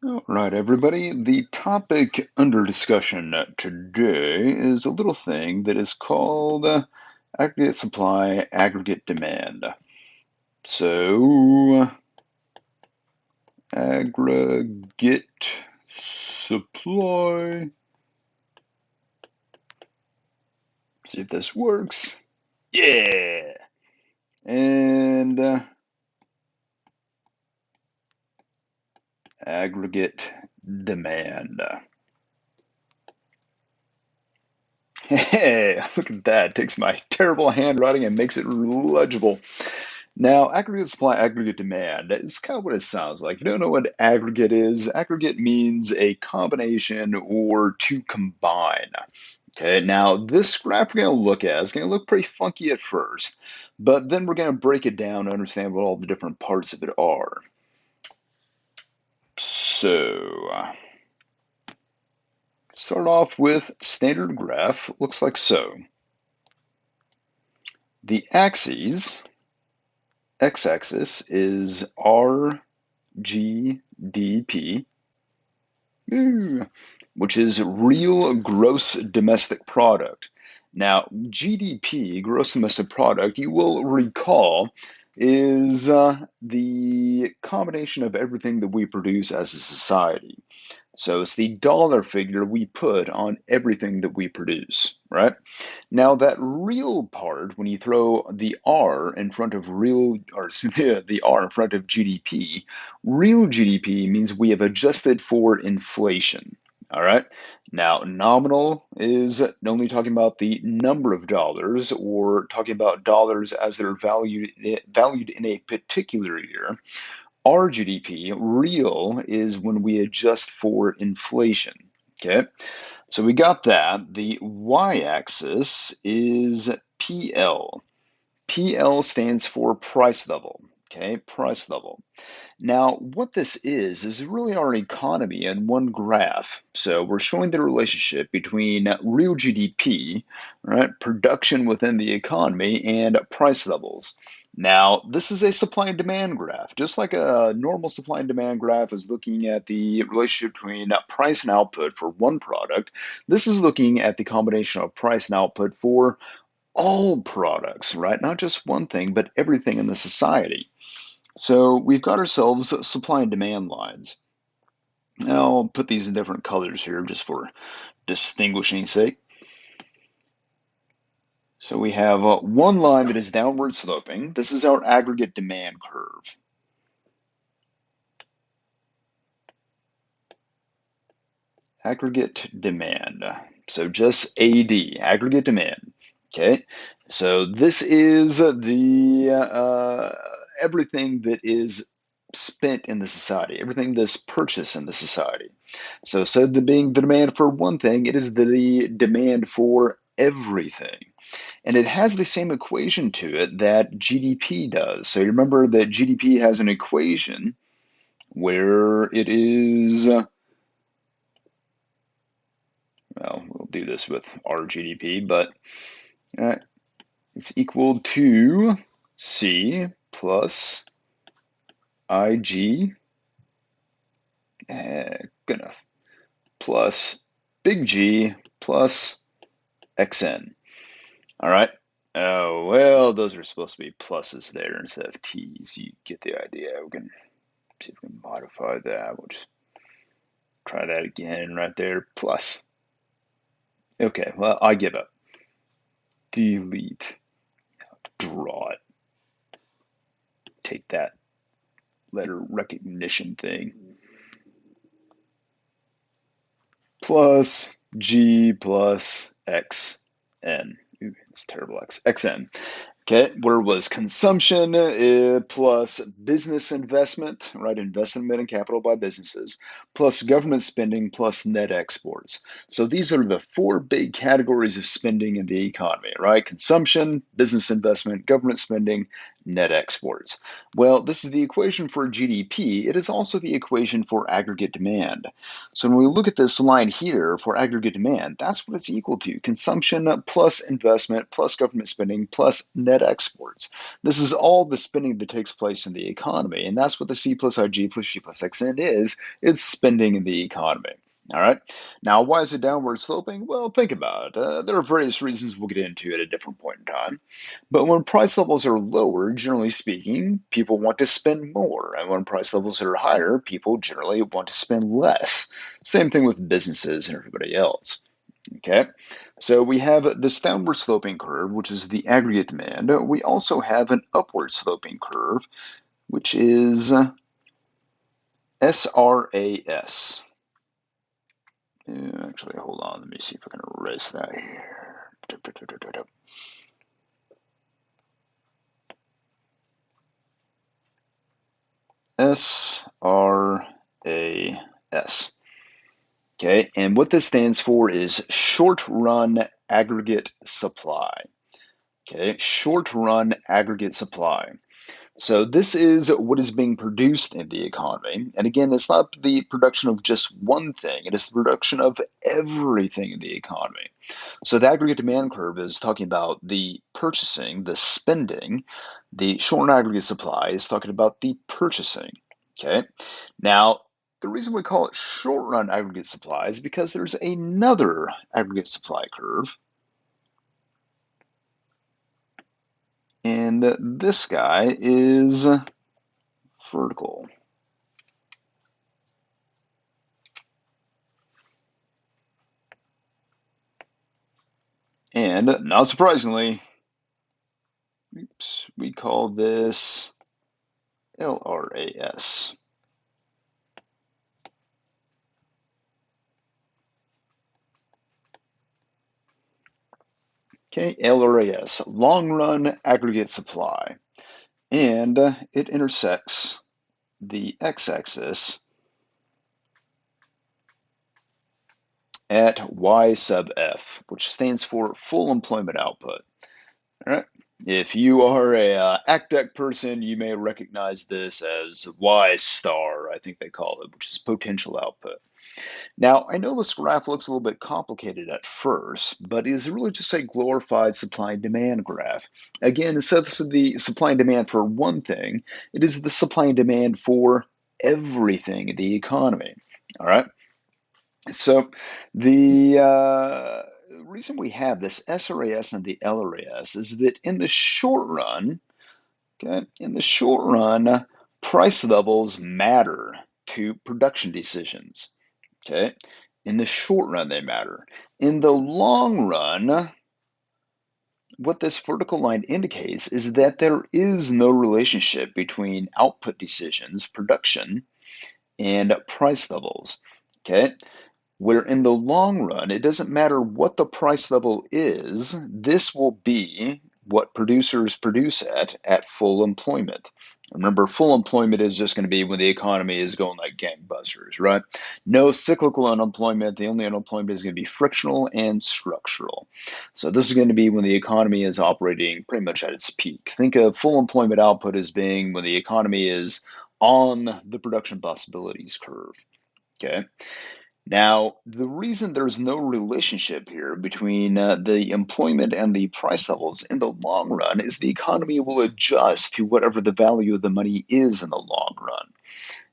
All right, everybody. The topic under discussion today is a little thing that is called aggregate supply, aggregate demand. So, aggregate supply. See if this works. Yeah. And aggregate demand. Hey, look at that. Takes my terrible handwriting and makes it legible. Now, aggregate supply, aggregate demand is kind of what it sounds like. If you don't know what aggregate is, aggregate means a combination or to combine. Okay, now this graph we're going to look at is going to look pretty funky at first, but then we're going to break it down to understand what all the different parts of it are. So, start off with standard graph. Looks like so. The axes, x-axis is RGDP, which is real gross domestic product. Now, GDP, gross domestic product, you will recall, is the combination of everything that we produce as a society. So it's the dollar figure we put on everything that we produce, right? Now that real part, when you throw the R in front of real, or the R in front of GDP, real GDP means we have adjusted for inflation. All right. Now, nominal is only talking about the number of dollars or talking about dollars as they're valued in a particular year. Our GDP, real, is when we adjust for inflation. Okay, so we got that. The y-axis is PL. PL stands for price level. Okay, price level. Now, what this is really our economy in one graph. So we're showing the relationship between real GDP, right, production within the economy, and price levels. Now, this is a supply and demand graph. Just like a normal supply and demand graph is looking at the relationship between price and output for one product, this is looking at the combination of price and output for all products, right? Not just one thing, but everything in the society. So we've got ourselves supply and demand lines. Now I'll put these in different colors here just for distinguishing sake. So we have one line that is downward sloping. This is our aggregate demand curve. Aggregate demand. So just AD, aggregate demand. Okay, so this is the everything that is spent in the society, everything that's purchased in the society. So the being the demand for one thing, it is the demand for everything. And it has the same equation to it that GDP does. So you remember that GDP has an equation where it is, well, we'll do this with our GDP, but uh, it's equal to C plus IG, good enough, plus big G plus XN. All right. Oh, well, those are supposed to be pluses there instead of T's. You get the idea. We can see if we can modify that. We'll just try that again right there. Plus. Okay, well, I give up. Delete. Draw it. Take that letter recognition thing. Plus G plus X N. Ooh, that's terrible. XN. Okay, where was consumption plus business investment, right? Investment in capital by businesses, plus government spending, plus net exports. So these are the four big categories of spending in the economy, right? Consumption, business investment, government spending, net exports. Well, this is the equation for GDP. It is also the equation for aggregate demand. So when we look at this line here for aggregate demand, that's what it's equal to: consumption plus investment plus government spending plus net exports. This is all the spending that takes place in the economy, and that's what the C plus IG plus G plus XN is. It's spending in the economy. All right. Now, why is it downward sloping? Well, think about it. There are various reasons we'll get into at a different point in time. But when price levels are lower, generally speaking, people want to spend more. And when price levels are higher, people generally want to spend less. Same thing with businesses and everybody else. Okay. So we have this downward sloping curve, which is the aggregate demand. We also have an upward sloping curve, which is SRAS. Actually, hold on. Let me see if I can erase that here. SRAS. Okay, and what this stands for is short run aggregate supply. Okay, short run aggregate supply. So this is what is being produced in the economy. And again, it's not the production of just one thing, it is the production of everything in the economy. So the aggregate demand curve is talking about the purchasing, the spending. The short run aggregate supply is talking about the purchasing. Okay. Now, the reason we call it short run aggregate supply is because there's another aggregate supply curve. And this guy is vertical. And not surprisingly, we call this LRAS. Okay, LRAS, long run aggregate supply. And it intersects the x-axis at Y sub F, which stands for full employment output. All right. If you are a ACDEC person, you may recognize this as Y star, I think they call it, which is potential output. Now, I know this graph looks a little bit complicated at first, but it is really just a glorified supply and demand graph. Again, instead of the supply and demand for one thing, it is the supply and demand for everything in the economy. All right. So the reason we have this SRAS and the LRAS is that in the short run, okay, in the short run, price levels matter to production decisions. Okay, in the short run, they matter. In the long run, what this vertical line indicates is that there is no relationship between output decisions, production, and price levels. Okay, where in the long run, it doesn't matter what the price level is, this will be what producers produce at full employment. Remember, full employment is just going to be when the economy is going like gangbusters, right? No cyclical unemployment. The only unemployment is going to be frictional and structural. So this is going to be when the economy is operating pretty much at its peak. Think of full employment output as being when the economy is on the production possibilities curve. Okay. Now, the reason there's no relationship here between the employment and the price levels in the long run is the economy will adjust to whatever the value of the money is in the long run.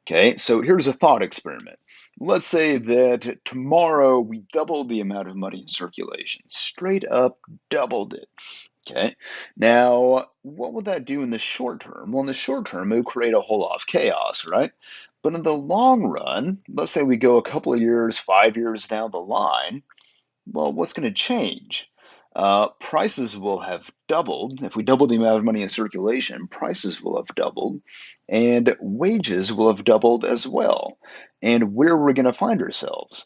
Okay, so here's a thought experiment. Let's say that tomorrow we doubled the amount of money in circulation, straight up doubled it. Okay, now what would that do in the short term? Well, in the short term, it would create a whole lot of chaos, right? But in the long run, let's say we go a couple of years, 5 years down the line, well, what's going to change? Prices will have doubled. If we double the amount of money in circulation, prices will have doubled, and wages will have doubled as well. And where we're going to find ourselves?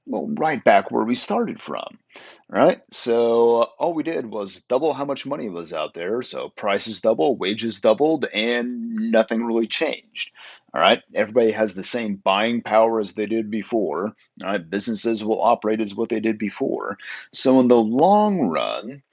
Well, right back where we started from, right? So all we did was double how much money was out there. So prices double, wages doubled, and nothing really changed. All right. Everybody has the same buying power as they did before. All right. Businesses will operate as what they did before. So in the long run,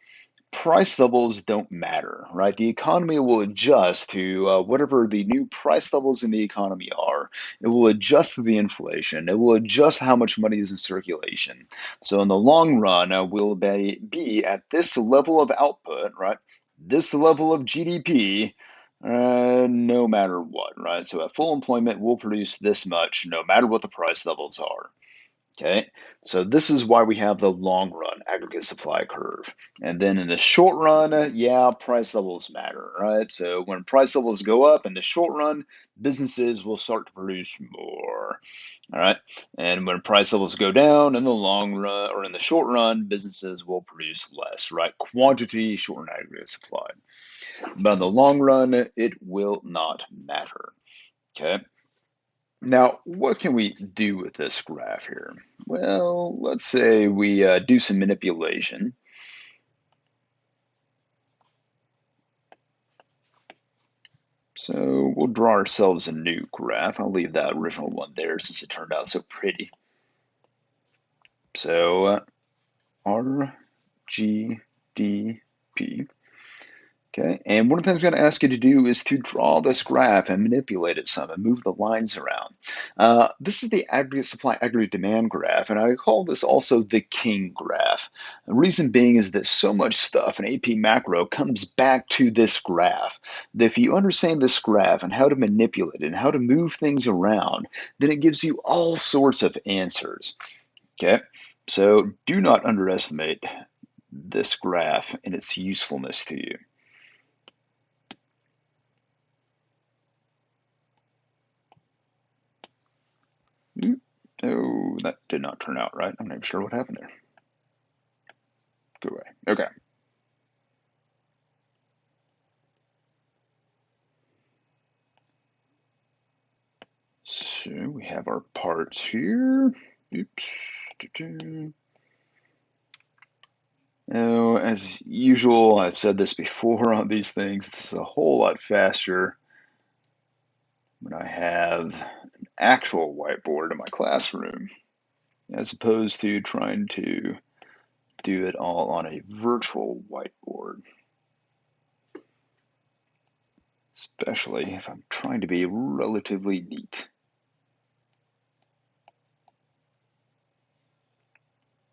price levels don't matter, right? The economy will adjust to whatever the new price levels in the economy are. It will adjust to the inflation. It will adjust how much money is in circulation. So in the long run, we'll be at this level of output, right? This level of GDP, no matter what, right? So at full employment, we'll produce this much no matter what the price levels are. Okay, so this is why we have the long run aggregate supply curve. And then in the short run, yeah, price levels matter, right? So when price levels go up in the short run, businesses will start to produce more, all right? And when price levels go down in the long run or in the short run, businesses will produce less, right? Quantity shorten aggregate supply. But in the long run, it will not matter, okay? Now, what can we do with this graph here? Well, let's say we do some manipulation. So we'll draw ourselves a new graph. I'll leave that original one there since it turned out so pretty. So RGDP. Okay, and one of the things I'm going to ask you to do is to draw this graph and manipulate it some and move the lines around. This is the aggregate supply, aggregate demand graph, and I call this also the king graph. The reason being is that so much stuff in AP macro comes back to this graph. That if you understand this graph and how to manipulate it and how to move things around, then it gives you all sorts of answers. Okay, so do not underestimate this graph and its usefulness to you. Oh, that did not turn out right. I'm not even sure what happened there. Go away. Okay. So we have our parts here. Oops. Now, as usual, I've said this before on these things, this is a whole lot faster when I have an actual whiteboard in my classroom, as opposed to trying to do it all on a virtual whiteboard. Especially if I'm trying to be relatively neat.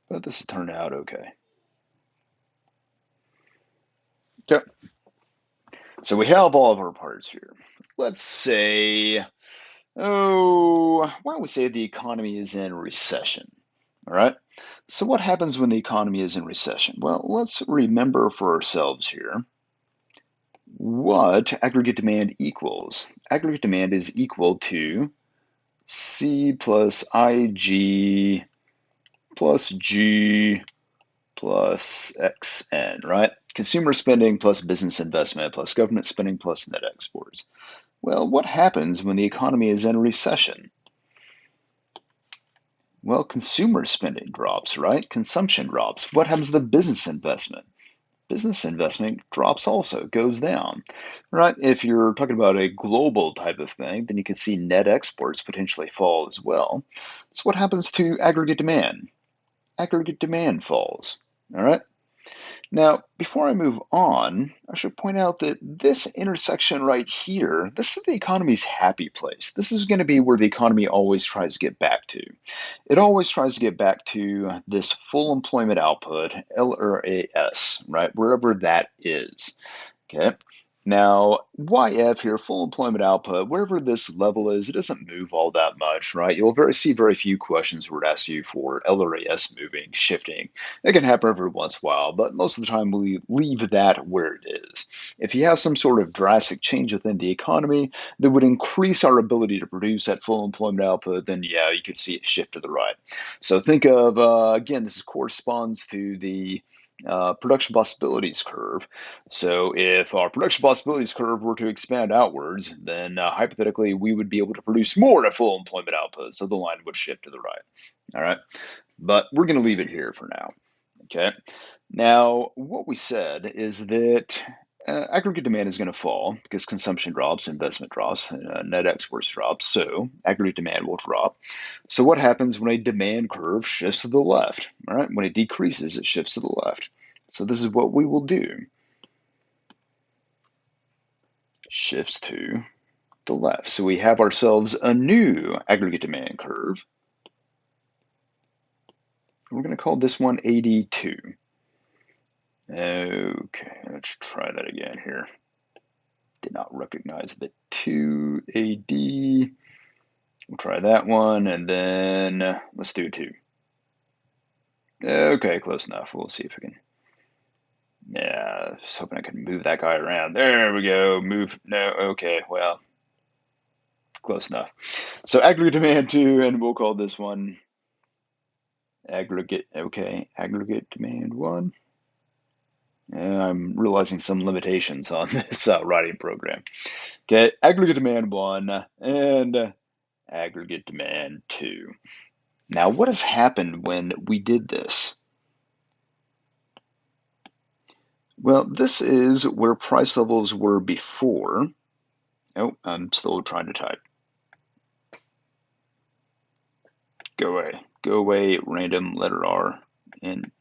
But this turned out okay. Okay. So we have all of our parts here. Let's say, oh, why don't we say the economy is in recession? All right. So what happens when the economy is in recession? Well, let's remember for ourselves here what aggregate demand equals. Aggregate demand is equal to C plus IG plus G plus XN, right? Consumer spending plus business investment plus government spending plus net exports. Well, what happens when the economy is in recession? Well, consumer spending drops, right? Consumption drops. What happens to the business investment? Business investment drops also, goes down, right? If you're talking about a global type of thing, then you can see net exports potentially fall as well. So what happens to aggregate demand? Aggregate demand falls, all right? Now, before I move on, I should point out that this intersection right here, this is the economy's happy place. This is going to be where the economy always tries to get back to. It always tries to get back to this full employment output, LRAS, right, wherever that is. Okay. Now, YF here, full employment output, wherever this level is, it doesn't move all that much, right? You'll see very few questions where it asks you for LRAS moving, shifting. It can happen every once in a while, but most of the time we leave that where it is. If you have some sort of drastic change within the economy that would increase our ability to produce that full employment output, then yeah, you could see it shift to the right. So think of, again, this corresponds to the production possibilities curve. So if our production possibilities curve were to expand outwards, then hypothetically we would be able to produce more at full employment output. So the line would shift to the right. All right. But we're going to leave it here for now. Okay. Now, what we said is that aggregate demand is going to fall because consumption drops, investment drops, net exports drop. So aggregate demand will drop. So what happens when a demand curve shifts to the left? All right. When it decreases, it shifts to the left. So this is what we will do. Shifts to the left. So we have ourselves a new aggregate demand curve. We're going to call this one AD2. Okay, let's try that again here. Did not recognize the 2AD. We'll try that one, and then let's do 2. Okay, close enough. We'll see if we can. Yeah, just hoping I can move that guy around. There we go. Move. No, okay, well, close enough. So aggregate demand 2, and we'll call this one aggregate. Okay, aggregate demand 1. I'm realizing some limitations on this writing program. Okay, aggregate demand 1 and aggregate demand 2. Now, what has happened when we did this? Well, this is where price levels were before. Oh, I'm still trying to type. Go away. Go away, random letter R and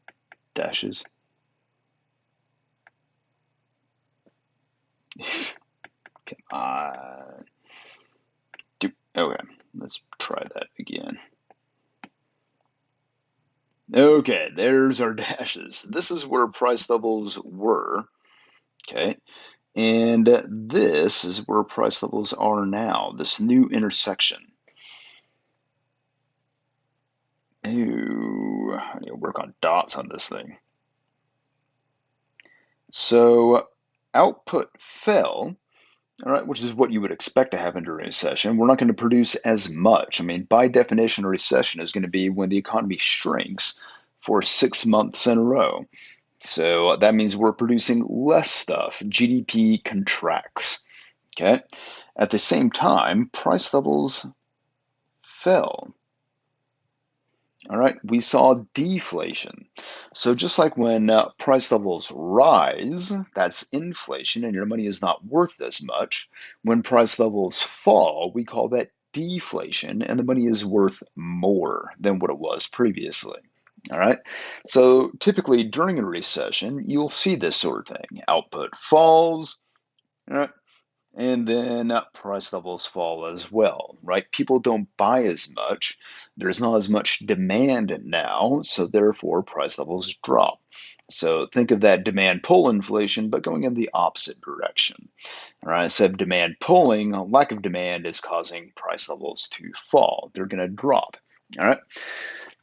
dashes. Come on. Okay, let's try that again. Okay, there's our dashes. This is where price levels were. Okay, and this is where price levels are now, this new intersection. Ooh, I need to work on dots on this thing. So output fell, all right, which is what you would expect to happen during a recession. We're not going to produce as much. I mean, by definition, a recession is going to be when the economy shrinks for 6 months in a row. So that means we're producing less stuff. GDP contracts. Okay. At the same time, price levels fell. All right, we saw deflation. So just like when price levels rise, that's inflation and your money is not worth as much. When price levels fall, we call that deflation and the money is worth more than what it was previously. All right, so typically during a recession, you'll see this sort of thing. Output falls, all right, and then price levels fall as well, right? People don't buy as much. There's not as much demand now, so therefore price levels drop. So think of that demand pull inflation, but going in the opposite direction. All right, instead of demand pulling, lack of demand is causing price levels to fall. They're going to drop. All right.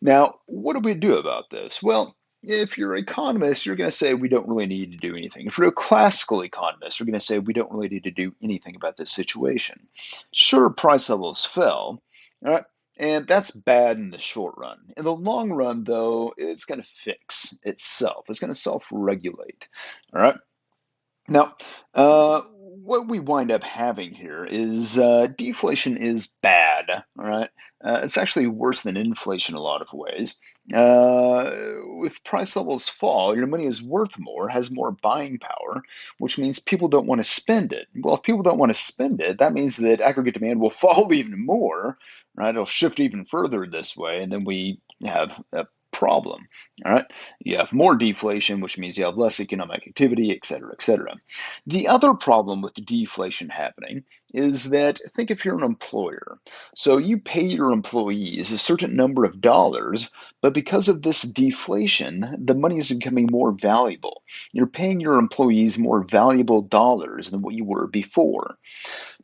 Now, what do we do about this? Well, if you're an economist, you're going to say we don't really need to do anything. If you're a classical economist, you're going to say we don't really need to do anything about this situation. Sure, price levels fell, all right, and that's bad in the short run. In the long run, though, it's going to fix itself. It's going to self-regulate, all right? Now, what we wind up having here is deflation is bad, all right? It's actually worse than inflation in a lot of ways. If price levels fall, your money is worth more, has more buying power, which means people don't want to spend it. Well, if people don't want to spend it, that means that aggregate demand will fall even more, right? It'll shift even further this way, and then we have a problem. All right, you have more deflation, which means you have less economic activity, et cetera, et cetera. The other problem with deflation happening is that think if you're an employer. So you pay your employees a certain number of dollars, but because of this deflation, the money is becoming more valuable. You're paying your employees more valuable dollars than what you were before.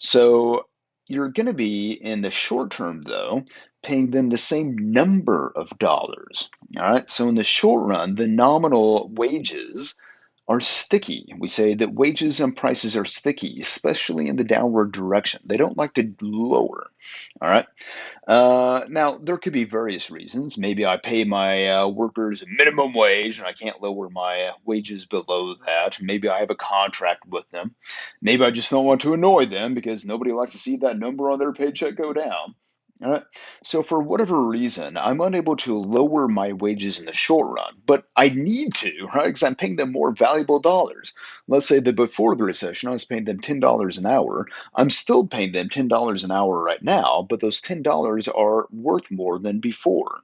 So you're going to be, in the short term, though, paying them the same number of dollars. All right. So in the short run, the nominal wages are sticky. We say that wages and prices are sticky, especially in the downward direction. They don't like to lower. All right. Now, there could be various reasons. Maybe I pay my workers minimum wage and I can't lower my wages below that. Maybe I have a contract with them. Maybe I just don't want to annoy them because nobody likes to see that number on their paycheck go down. All right. So for whatever reason, I'm unable to lower my wages in the short run, but I need to, right? Because I'm paying them more valuable dollars. Let's say that before the recession, I was paying them $10 an hour. I'm still paying them $10 an hour right now, but those $10 are worth more than before.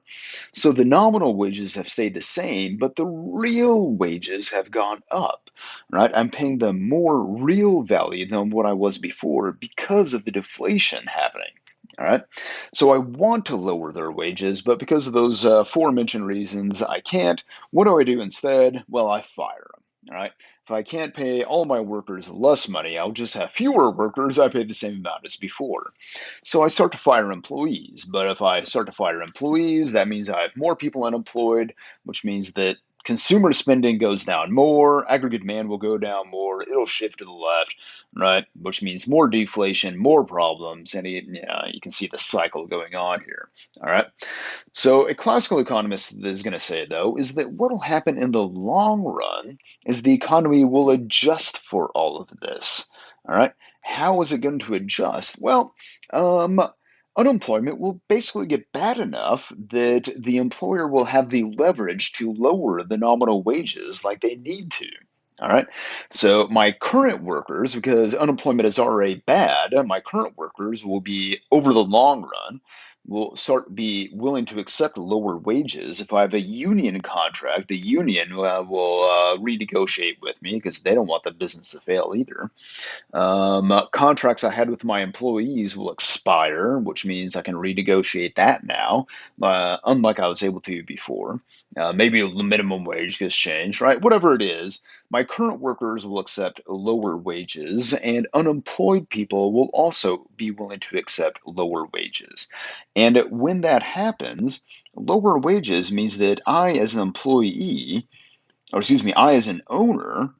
So the nominal wages have stayed the same, but the real wages have gone up, right? I'm paying them more real value than what I was before because of the deflation happening. All right. So I want to lower their wages, but because of those aforementioned reasons, I can't. What do I do instead? Well, I fire them. All right. If I can't pay all my workers less money, I'll just have fewer workers. I pay the same amount as before. So I start to fire employees. But if I start to fire employees, that means I have more people unemployed, which means that consumer spending goes down more, aggregate demand will go down more, it'll shift to the left, right? Which means more deflation, more problems, and you can see the cycle going on here. All right. So a classical economist is going to say, though, is that what will happen in the long run is the economy will adjust for all of this. All right. How is it going to adjust? Well, um, unemployment will basically get bad enough that the employer will have the leverage to lower the nominal wages like they need to. All right. So my current workers, because unemployment is already bad, my current workers will be over the long run will start be willing to accept lower wages. If I have a union contract, the union will renegotiate with me because they don't want the business to fail either. Contracts I had with my employees will expire, which means I can renegotiate that now, unlike I was able to before. Maybe the minimum wage gets changed, right? Whatever it is, my current workers will accept lower wages, and unemployed people will also be willing to accept lower wages. And when that happens, lower wages means that I, as an employee, or excuse me, I, as an owner,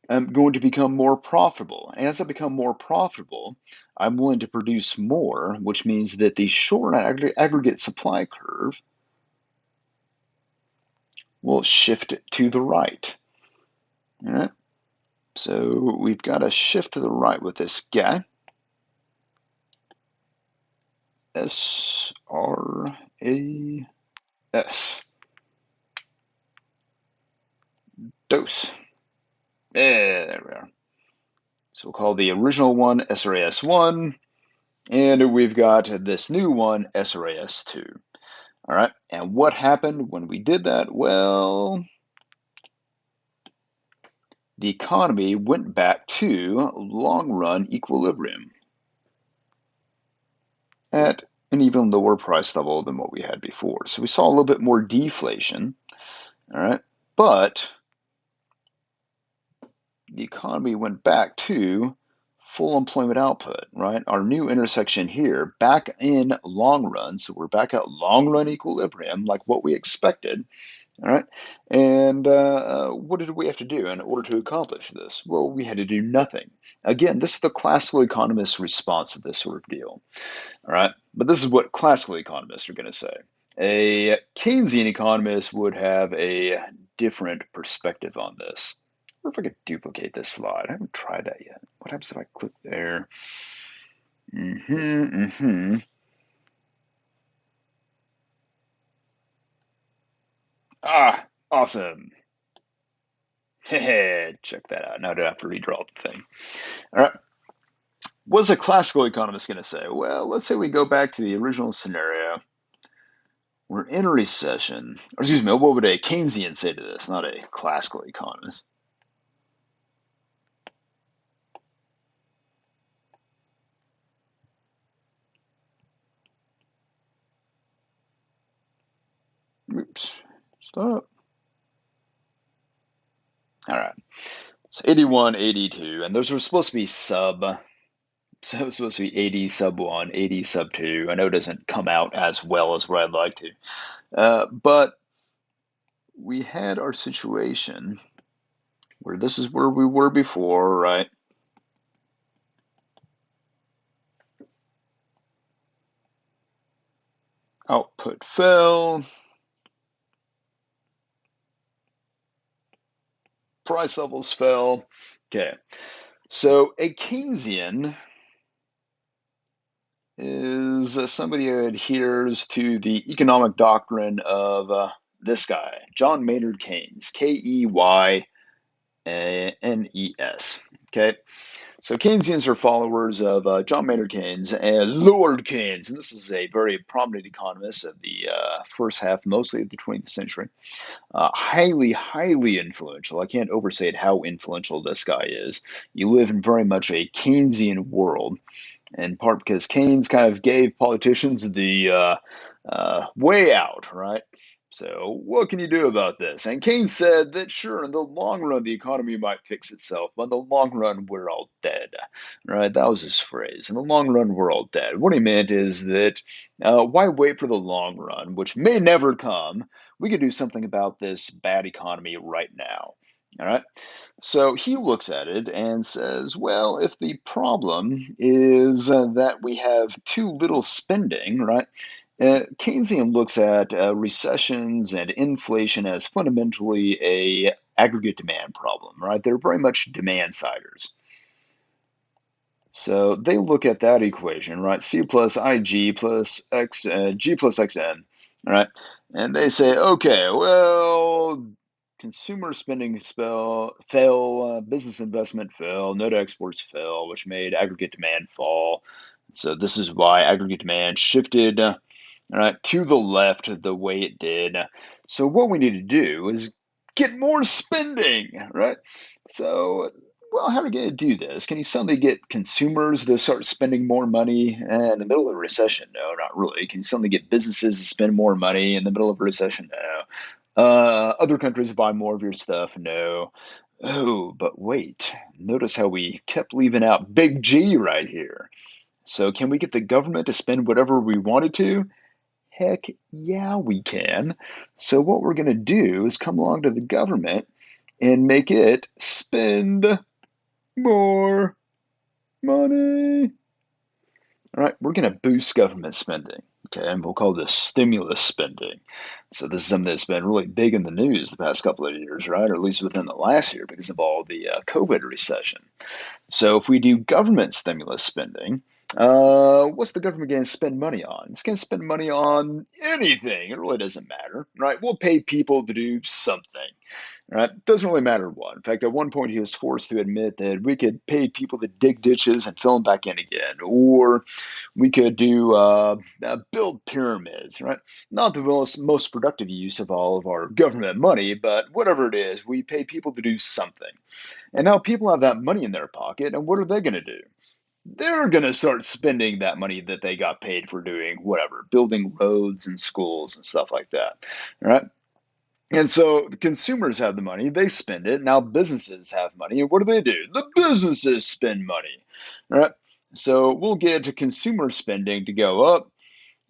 am going to become more profitable. And as I become more profitable, I'm willing to produce more, which means that the short aggregate supply curve will shift to the right. All right. So we've got a shift to the right with this guy. SRAS. Dose. There we are. So we'll call the original one SRAS1, and we've got this new one SRAS2. All right, and what happened when we did that? Well, the economy went back to long run equilibrium at an even lower price level than what we had before. So we saw a little bit more deflation, all right, but the economy went back to full employment output, right? Our new intersection here, back in long run, so we're back at long run equilibrium, like what we expected. All right. And what did we have to do in order to accomplish this? Well, we had to do nothing. Again, this is the classical economist's response to this sort of deal. All right. But this is what classical economists are going to say. A Keynesian economist would have a different perspective on this. I wonder if I could duplicate this slide. I haven't tried that yet. What happens if I click there? Ah, awesome. Check that out. Now I don't have to redraw the thing. All right. What's a classical economist going to say? Well, let's say we go back to the original scenario. We're in a recession. Or excuse me, what would a Keynesian say to this? Not a classical economist. Oops. Stop. All right. So 81, 82, and those are supposed to be so it's supposed to be 80 sub 1, 80 sub 2. I know it doesn't come out as well as what I'd like to. But we had our situation where this is where we were before, right? Output fell, price levels fell. Okay, so a Keynesian is is somebody who adheres to the economic doctrine of this guy, John Maynard Keynes, Keynes. Okay, so Keynesians are followers of John Maynard Keynes and Lord Keynes, and this is a very prominent economist of the first half, mostly of the 20th century. Highly, highly influential. I can't overstate how influential this guy is. You live in very much a Keynesian world, in part because Keynes kind of gave politicians the way out, right? So, what can you do about this? And Keynes said that sure, in the long run, the economy might fix itself, but in the long run, we're all dead, right? That was his phrase. In the long run, we're all dead. What he meant is that why wait for the long run, which may never come? We could do something about this bad economy right now. All right. So he looks at it and says, well, if the problem is that we have too little spending, right? Keynesian looks at recessions and inflation as fundamentally a aggregate demand problem, right? They're very much demand siders. So they look at that equation, right? C plus IG plus X, G plus XN, right? And they say, okay, well, consumer spending fell, business investment fell, net exports fell, which made aggregate demand fall. So this is why aggregate demand shifted to the left the way it did. So what we need to do is get more spending, right? So, well, how are we going to do this? Can you suddenly get consumers to start spending more money in the middle of a recession? No, not really. Can you suddenly get businesses to spend more money in the middle of a recession? No. Other countries buy more of your stuff? No. Oh, but wait. Notice how we kept leaving out Big G right here. So, can we get the government to spend whatever we wanted to? Heck yeah, we can. So, what we're going to do is come along to the government and make it spend more money. All right, we're going to boost government spending. Okay, and we'll call this stimulus spending. So, this is something that's been really big in the news the past couple of years, right? Or at least within the last year because of all the COVID recession. So if we do government stimulus spending, what's the government going to spend money on? It's going to spend money on anything. It really doesn't matter, right? We'll pay people to do something, right? It doesn't really matter what. In fact, at one point he was forced to admit that we could pay people to dig ditches and fill them back in again, or we could do build pyramids, right? Not the most productive use of all of our government money, but whatever it is, we pay people to do something. And now people have that money in their pocket, and what are they going to do? They're going to start spending that money that they got paid for doing whatever, building roads and schools and stuff like that, right? And so the consumers have the money, they spend it. Now businesses have money, and what do? The businesses spend money, right? So we'll get consumer spending to go up,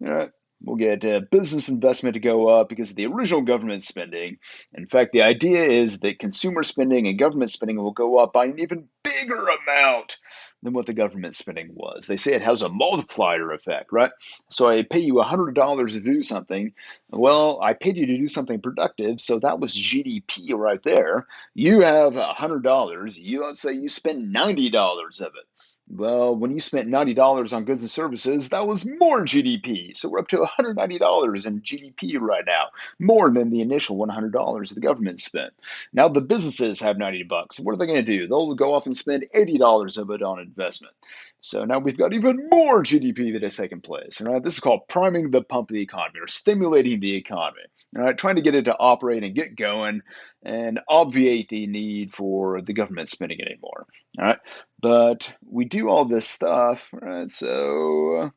right? We'll get business investment to go up because of the original government spending. In fact, the idea is that consumer spending and government spending will go up by an even bigger amount than what the government spending was. They say it has a multiplier effect, right? So I pay you $100 to do something. Well, I paid you to do something productive, so that was GDP right there. You have $100. Let's say you spend $90 of it. Well, when you spent $90 on goods and services, that was more GDP. So we're up to $190 in GDP right now, more than the initial $100 the government spent. Now the businesses have 90 bucks. What are they going to do? They'll go off and spend $80 of it on investment. So now we've got even more GDP that has taken place. All right, this is called priming the pump of the economy or stimulating the economy. All right, trying to get it to operate and get going and obviate the need for the government spending anymore. All right. But we do all this stuff, right? So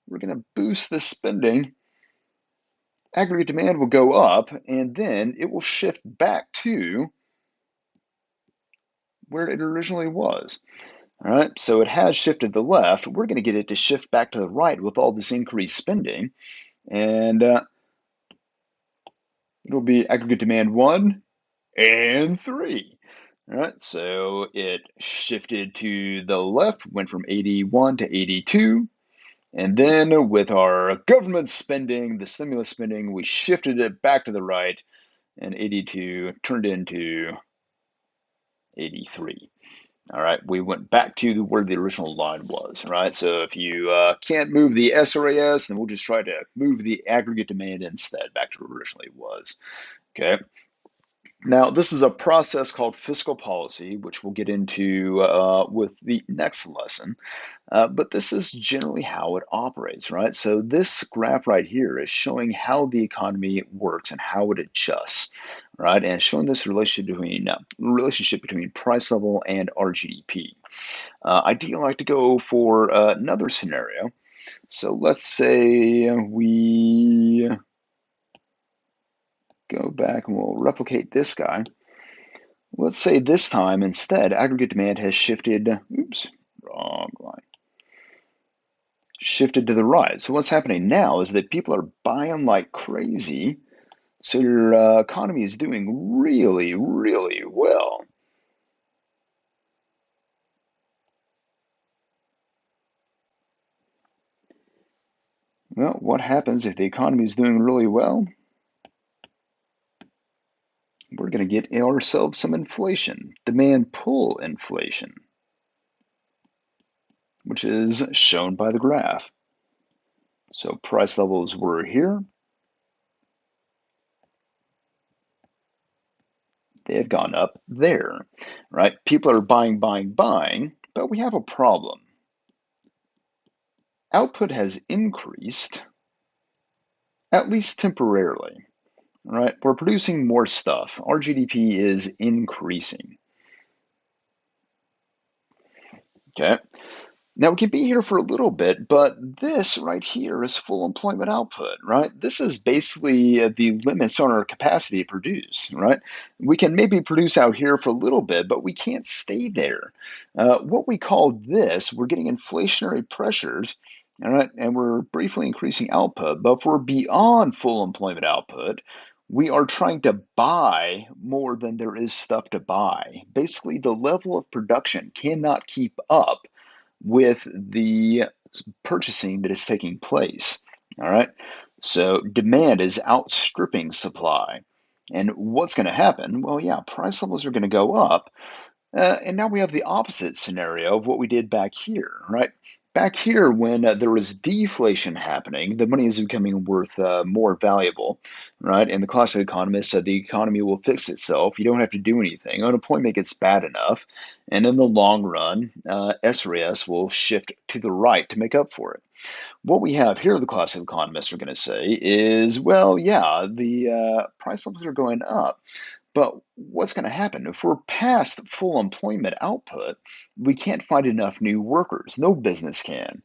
we're going to boost the spending. Aggregate demand will go up, and then it will shift back to where it originally was. All right, so it has shifted to the left. We're going to get it to shift back to the right with all this increased spending, and it'll be aggregate demand 1 and 3. All right, so it shifted to the left, went from 81 to 82. And then with our government spending, the stimulus spending, we shifted it back to the right, and 82 turned into 83. All right, we went back to where the original line was, right? So if you can't move the SRAS, then we'll just try to move the aggregate demand instead back to where it originally was. Okay. Now, this is a process called fiscal policy, which we'll get into with the next lesson. But this is generally how it operates, right? So this graph right here is showing how the economy works and how it adjusts, right? And showing this relationship between price level and our GDP. I do like to go for another scenario. So let's say we go back and we'll replicate this guy. Let's say this time instead, aggregate demand has shifted, oops, wrong line, shifted to the right. So what's happening now is that people are buying like crazy. So your economy is doing really, really well. Well, what happens if the economy is doing really well? We're going to get ourselves some inflation, demand pull inflation, which is shown by the graph. So price levels were here. They had gone up there, right? People are buying, buying, buying, but we have a problem. Output has increased, at least temporarily, right? We're producing more stuff. Our GDP is increasing. Okay. Now we can be here for a little bit, but this right here is full employment output, right? This is basically the limits on our capacity to produce, right? We can maybe produce out here for a little bit, but we can't stay there. What we call this, we're getting inflationary pressures, all right, and we're briefly increasing output, but if we're beyond full employment output, we are trying to buy more than there is stuff to buy. Basically, the level of production cannot keep up with the purchasing that is taking place. All right. So demand is outstripping supply. And what's going to happen? Well, yeah, price levels are going to go up. And now we have the opposite scenario of what we did back here, right? Back here, when there was deflation happening, the money is becoming worth more valuable, right? And the classic economist said the economy will fix itself. You don't have to do anything. Unemployment gets bad enough, and in the long run, SRAS will shift to the right to make up for it. What we have here, the classic economists are going to say, is well, yeah, the price levels are going up. But what's going to happen? If we're past full employment output, we can't find enough new workers. No business can.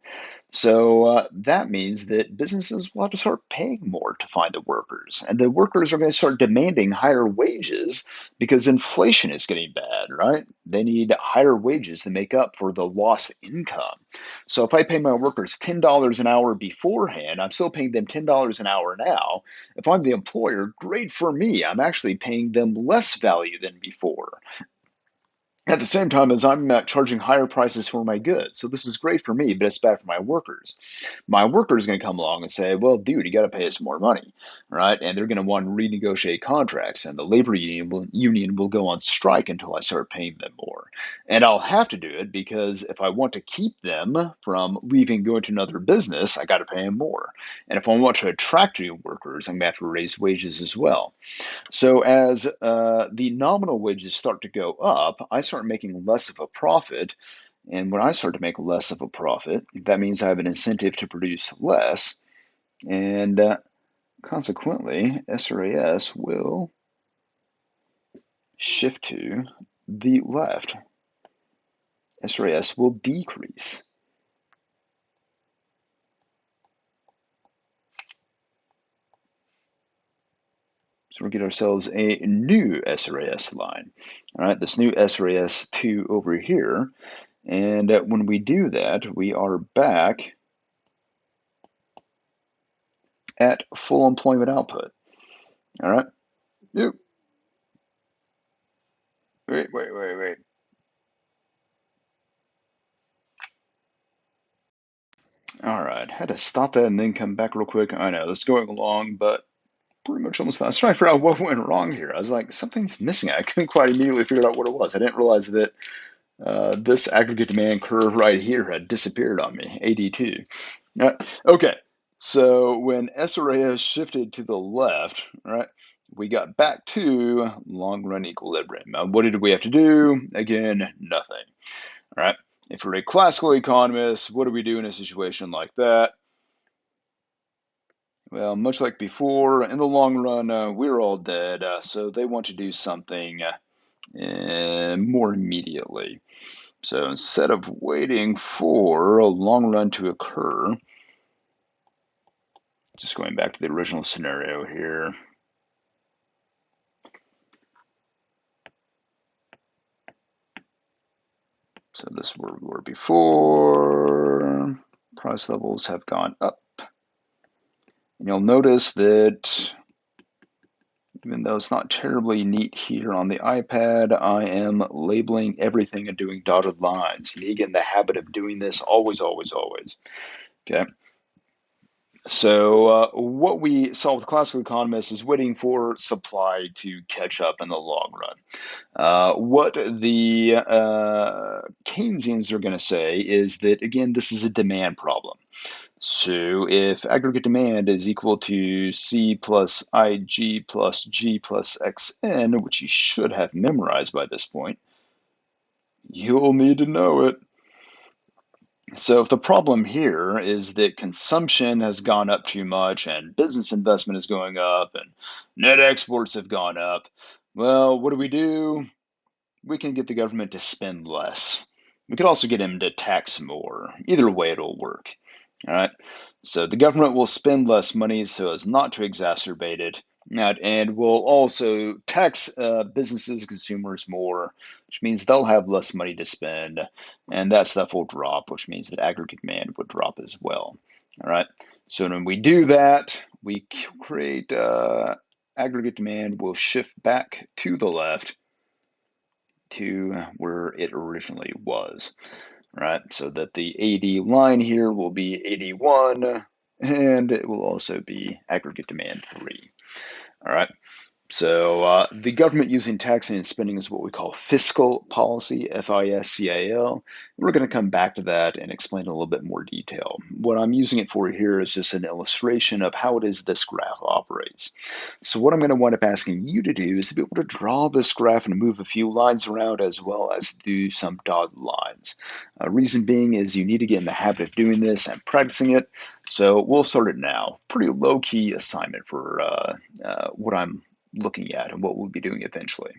So that means that businesses will have to start paying more to find the workers. And the workers are going to start demanding higher wages because inflation is getting bad, right? They need higher wages to make up for the lost income. So if I pay my workers $10 an hour beforehand, I'm still paying them $10 an hour now. If I'm the employer, great for me. I'm actually paying them less value than before at the same time as I'm charging higher prices for my goods. So this is great for me, but it's bad for my workers. My worker is going to come along and say, well, dude, you got to pay us more money, right? And they're going to want to renegotiate contracts, and the labor union will go on strike until I start paying them more. And I'll have to do it because if I want to keep them from leaving and going to another business, I got to pay them more. And if I want to attract new workers, I'm going to have to raise wages as well. So as the nominal wages start to go up, I start making less of a profit. And when I start to make less of a profit, that means I have an incentive to produce less. And consequently, SRAS will shift to the left. SRAS will decrease. So we'll get ourselves a new SRAS line. All right, this new SRAS2 over here. And when we do that, we are back at full employment output. All right. Yep. Wait. All right. Had to stop that and then come back real quick. I know this is going along, but pretty much almost. I was trying to figure out what went wrong here. I was like, something's missing. I couldn't quite immediately figure out what it was. I didn't realize that This aggregate demand curve right here had disappeared on me, AD2. Okay, so when SRAS shifted to the left, right, we got back to long run equilibrium. What did we have to do? Again, nothing. All right. If we're a classical economist, what do we do in a situation like that? Well, much like before, in the long run, we're all dead, so they want to do something more immediately. So instead of waiting for a long run to occur, just going back to the original scenario here. So this is where we were before. Price levels have gone up. And you'll notice that even though it's not terribly neat here on the iPad, I am labeling everything and doing dotted lines. You need to get in the habit of doing this always, always, always. Okay. So what we saw with classical economists is waiting for supply to catch up in the long run. What the Keynesians are going to say is that, again, this is a demand problem. So if aggregate demand is equal to C plus IG plus G plus XN, which you should have memorized by this point, you'll need to know it. So if the problem here is that consumption has gone up too much and business investment is going up and net exports have gone up, well, what do? We can get the government to spend less. We could also get them to tax more. Either way, it'll work. All right. So the government will spend less money so as not to exacerbate it, and will also tax businesses and consumers more, which means they'll have less money to spend, and that stuff will drop, which means that aggregate demand would drop as well. All right. So when we do that, we create aggregate demand will shift back to the left to where it originally was, right? So that the AD line here will be AD1, and it will also be aggregate demand 3, all right? So the government using taxing and spending is what we call fiscal policy, FISCAL. We're going to come back to that and explain in a little bit more detail. What I'm using it for here is just an illustration of how it is this graph operates. So what I'm going to wind up asking you to do is to be able to draw this graph and move a few lines around as well as do some dotted lines. Reason being is you need to get in the habit of doing this and practicing it. So we'll start it now. Pretty low-key assignment for what I'm looking at and what we'll be doing eventually.